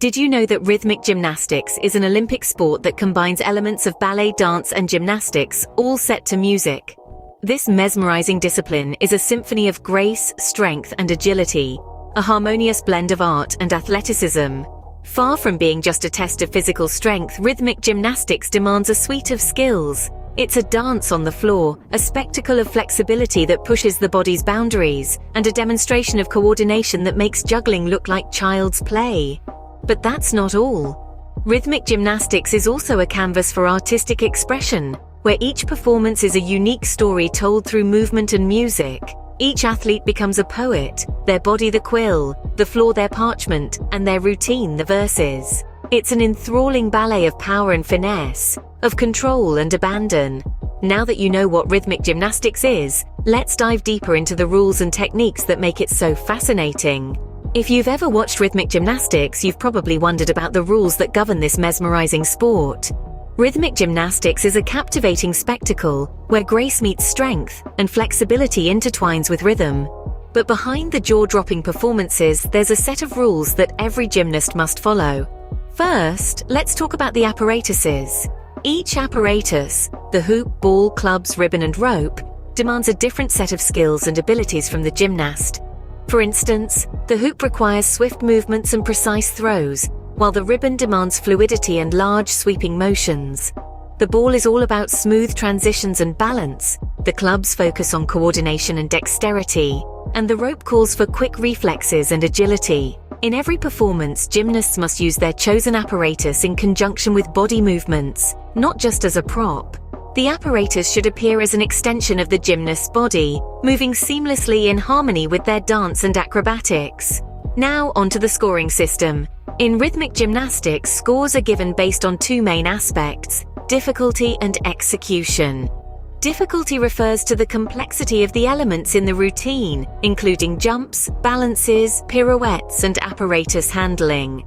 Did you know that rhythmic gymnastics is an Olympic sport that combines elements of ballet, dance, and gymnastics, all set to music? This mesmerizing discipline is a symphony of grace, strength, and agility, a harmonious blend of art and athleticism. Far from being just a test of physical strength, rhythmic gymnastics demands a suite of skills. It's a dance on the floor, a spectacle of flexibility that pushes the body's boundaries, and a demonstration of coordination that makes juggling look like child's play. But that's not all. Rhythmic gymnastics is also a canvas for artistic expression, where each performance is a unique story told through movement and music. Each athlete becomes a poet, their body the quill, the floor their parchment, and their routine the verses. It's an enthralling ballet of power and finesse, of control and abandon. Now that you know what rhythmic gymnastics is, let's dive deeper into the rules and techniques that make it so fascinating. If you've ever watched rhythmic gymnastics, you've probably wondered about the rules that govern this mesmerizing sport. Rhythmic gymnastics is a captivating spectacle where grace meets strength and flexibility intertwines with rhythm. But behind the jaw-dropping performances, there's a set of rules that every gymnast must follow. First, let's talk about the apparatuses. Each apparatus, the hoop, ball, clubs, ribbon, and rope, demands a different set of skills and abilities from the gymnast. For instance, the hoop requires swift movements and precise throws, while the ribbon demands fluidity and large sweeping motions. The ball is all about smooth transitions and balance, the clubs focus on coordination and dexterity, and the rope calls for quick reflexes and agility. In every performance, gymnasts must use their chosen apparatus in conjunction with body movements, not just as a prop. The apparatus should appear as an extension of the gymnast's body, moving seamlessly in harmony with their dance and acrobatics. Now onto the scoring system. In rhythmic gymnastics, scores are given based on two main aspects: difficulty and execution. Difficulty refers to the complexity of the elements in the routine, including jumps, balances, pirouettes, and apparatus handling.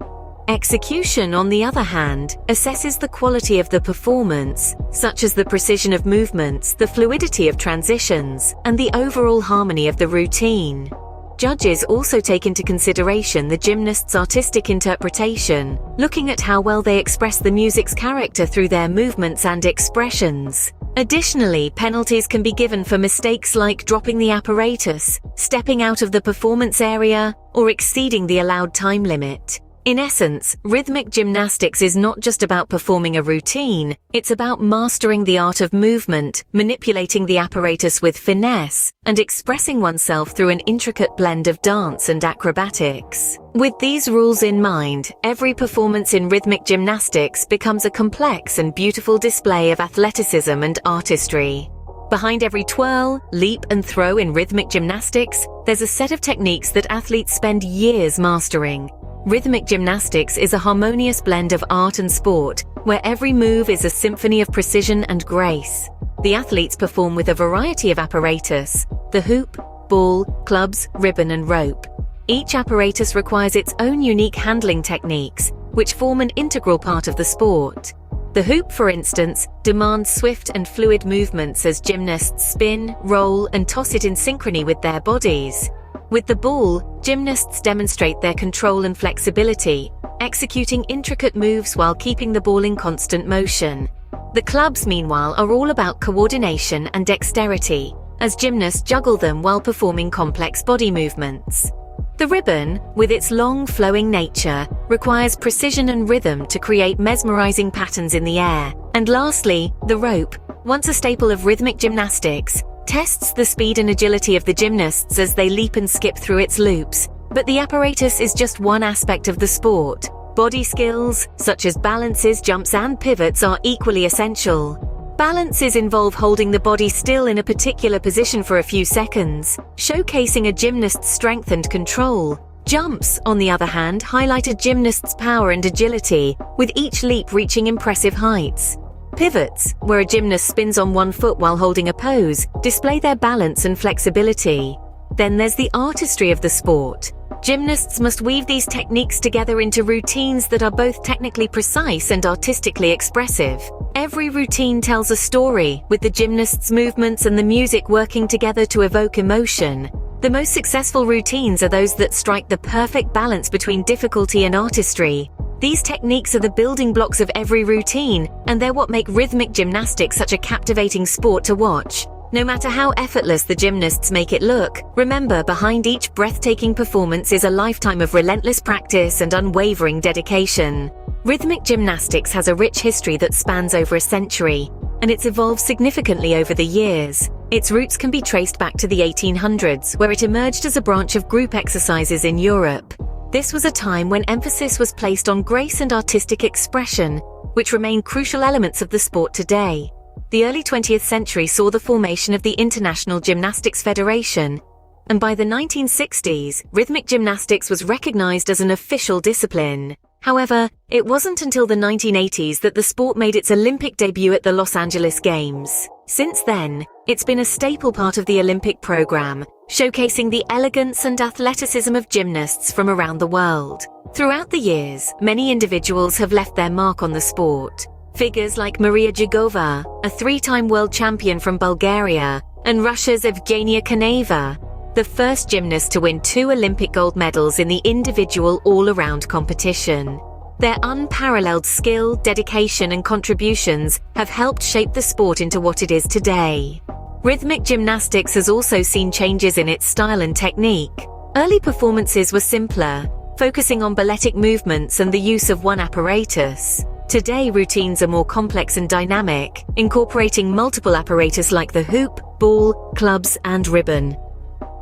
Execution, on the other hand, assesses the quality of the performance, such as the precision of movements, the fluidity of transitions, and the overall harmony of the routine. Judges also take into consideration the gymnast's artistic interpretation, looking at how well they express the music's character through their movements and expressions. Additionally, penalties can be given for mistakes like dropping the apparatus, stepping out of the performance area, or exceeding the allowed time limit. In essence, rhythmic gymnastics is not just about performing a routine, it's about mastering the art of movement, manipulating the apparatus with finesse, and expressing oneself through an intricate blend of dance and acrobatics. With these rules in mind, every performance in rhythmic gymnastics becomes a complex and beautiful display of athleticism and artistry. Behind every twirl, leap, and throw in rhythmic gymnastics, there's a set of techniques that athletes spend years mastering. Rhythmic gymnastics is a harmonious blend of art and sport, where every move is a symphony of precision and grace. The athletes perform with a variety of apparatus: the hoop, ball, clubs, ribbon, and rope. Each apparatus requires its own unique handling techniques, which form an integral part of the sport. The hoop, for instance, demands swift and fluid movements as gymnasts spin, roll, and toss it in synchrony with their bodies. With the ball, gymnasts demonstrate their control and flexibility, executing intricate moves while keeping the ball in constant motion. The clubs, meanwhile, are all about coordination and dexterity, as gymnasts juggle them while performing complex body movements. The ribbon, with its long, flowing nature, requires precision and rhythm to create mesmerizing patterns in the air. And lastly, the rope, once a staple of rhythmic gymnastics, tests the speed and agility of the gymnasts as they leap and skip through its loops. But the apparatus is just one aspect of the sport. Body skills, such as balances, jumps, and pivots, are equally essential. Balances involve holding the body still in a particular position for a few seconds, showcasing a gymnast's strength and control. Jumps, on the other hand, highlight a gymnast's power and agility, with each leap reaching impressive heights. Pivots, where a gymnast spins on one foot while holding a pose, display their balance and flexibility. Then there's the artistry of the sport. Gymnasts must weave these techniques together into routines that are both technically precise and artistically expressive. Every routine tells a story, with the gymnast's movements and the music working together to evoke emotion. The most successful routines are those that strike the perfect balance between difficulty and artistry. These techniques are the building blocks of every routine, and they're what make rhythmic gymnastics such a captivating sport to watch. No matter how effortless the gymnasts make it look, remember, behind each breathtaking performance is a lifetime of relentless practice and unwavering dedication. Rhythmic gymnastics has a rich history that spans over a century, and it's evolved significantly over the years. Its roots can be traced back to the 1800s, where it emerged as a branch of group exercises in Europe. This was a time when emphasis was placed on grace and artistic expression, which remain crucial elements of the sport today. The early 20th century saw the formation of the International Gymnastics Federation, and by the 1960s, rhythmic gymnastics was recognized as an official discipline. However, it wasn't until the 1980s that the sport made its Olympic debut at the Los Angeles Games. Since then, it's been a staple part of the Olympic program, showcasing the elegance and athleticism of gymnasts from around the world. Throughout the years, many individuals have left their mark on the sport. Figures like Maria Jigova, a three-time world champion from Bulgaria, and Russia's Evgenia Kaneva, the first gymnast to win 2 Olympic gold medals in the individual all-around competition. Their unparalleled skill, dedication, and contributions have helped shape the sport into what it is today. Rhythmic gymnastics has also seen changes in its style and technique. Early performances were simpler, focusing on balletic movements and the use of one apparatus. Today, routines are more complex and dynamic, incorporating multiple apparatus like the hoop, ball, clubs, and ribbon.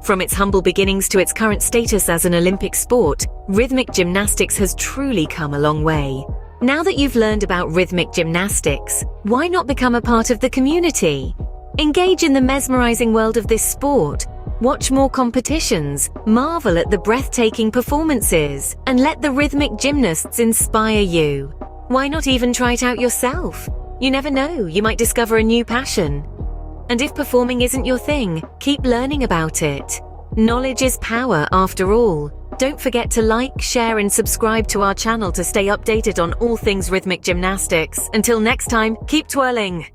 From its humble beginnings to its current status as an Olympic sport, rhythmic gymnastics has truly come a long way. Now that you've learned about rhythmic gymnastics, why not become a part of the community? Engage in the mesmerizing world of this sport. Watch more competitions, marvel at the breathtaking performances, and let the rhythmic gymnasts inspire you. Why not even try it out yourself? You never know, you might discover a new passion. And if performing isn't your thing, keep learning about it. Knowledge is power, after all. Don't forget to like, share, and subscribe to our channel to stay updated on all things rhythmic gymnastics. Until next time, keep twirling!